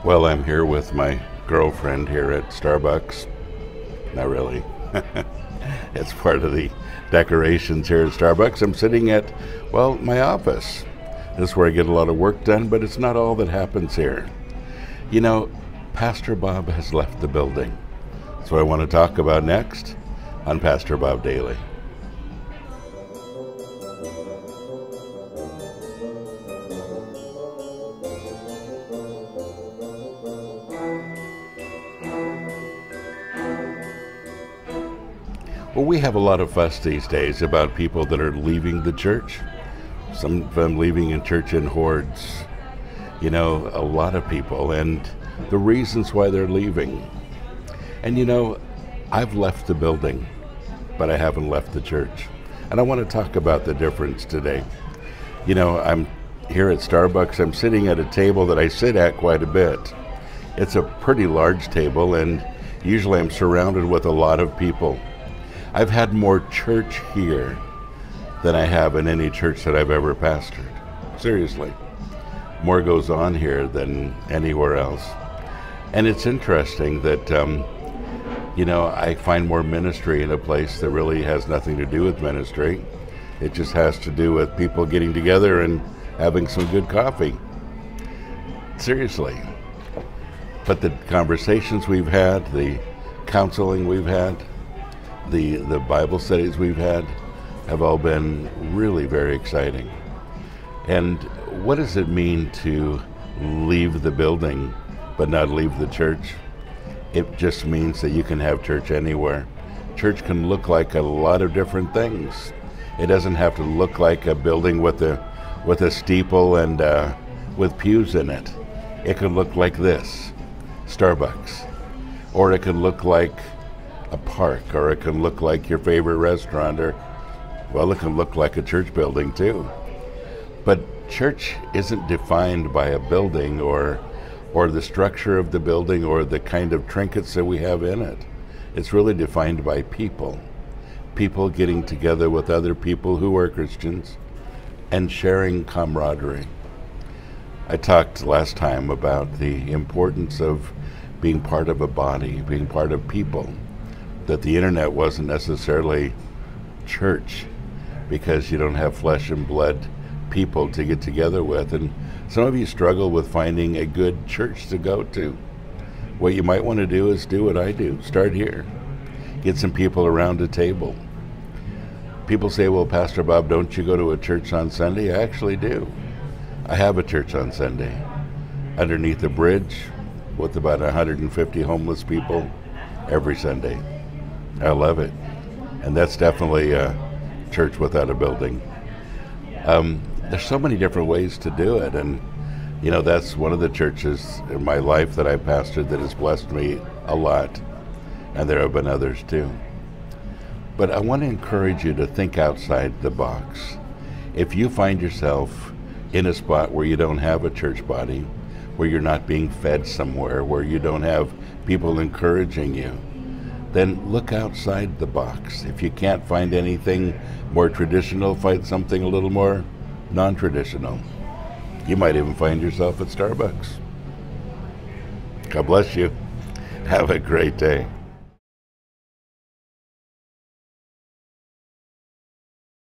Well, I'm here with my girlfriend here at Starbucks. Not really. It's part of the decorations here at Starbucks. I'm sitting at, well, my office. This is where I get a lot of work done, but it's not all that happens here. You know, Pastor Bob has left the building. That's what I want to talk about next on Pastor Bob Daily. Well, we have a lot of fuss these days about people that are leaving the church. Some of them leaving in church in hordes. You know, a lot of people, and the reasons why they're leaving. And you know, I've left the building, but I haven't left the church. And I want to talk about the difference today. You know, I'm here at Starbucks. I'm sitting at a table that I sit at quite a bit. It's a pretty large table, and usually I'm surrounded with a lot of people. I've had more church here than I have in any church that I've ever pastored. Seriously. More goes on here than anywhere else. And it's interesting that, you know, I find more ministry in a place that really has nothing to do with ministry. It just has to do with people getting together and having some good coffee. Seriously. But the conversations we've had, the counseling we've had, the Bible studies we've had have all been really very exciting. And what does it mean to leave the building but not leave the church? It just means that you can have church anywhere. Church can look like a lot of different things. It doesn't have to look like a building with a steeple and with pews in it. It can look like this, Starbucks. Or it can look like a park, or it can look like your favorite restaurant, or, well, it can look like a church building too. But church isn't defined by a building or the structure of the building or the kind of trinkets that we have in it. It's really defined by people. People getting together with other people who are Christians and sharing camaraderie. I talked last time about the importance of being part of a body, being part of people, that the internet wasn't necessarily church because you don't have flesh and blood people to get together with. And some of you struggle with finding a good church to go to. What you might want to do is do what I do. Start here. Get some people around a table. People say, well, Pastor Bob, don't you go to a church on Sunday? I actually do. I have a church on Sunday underneath a bridge with about 150 homeless people every Sunday. I love it. And that's definitely a church without a building. There's so many different ways to do it. And, you know, that's one of the churches in my life that I pastored that has blessed me a lot. And there have been others too. But I want to encourage you to think outside the box. If you find yourself in a spot where you don't have a church body, where you're not being fed somewhere, where you don't have people encouraging you, then look outside the box. If you can't find anything more traditional, find something a little more non-traditional. You might even find yourself at Starbucks. God bless you. Have a great day.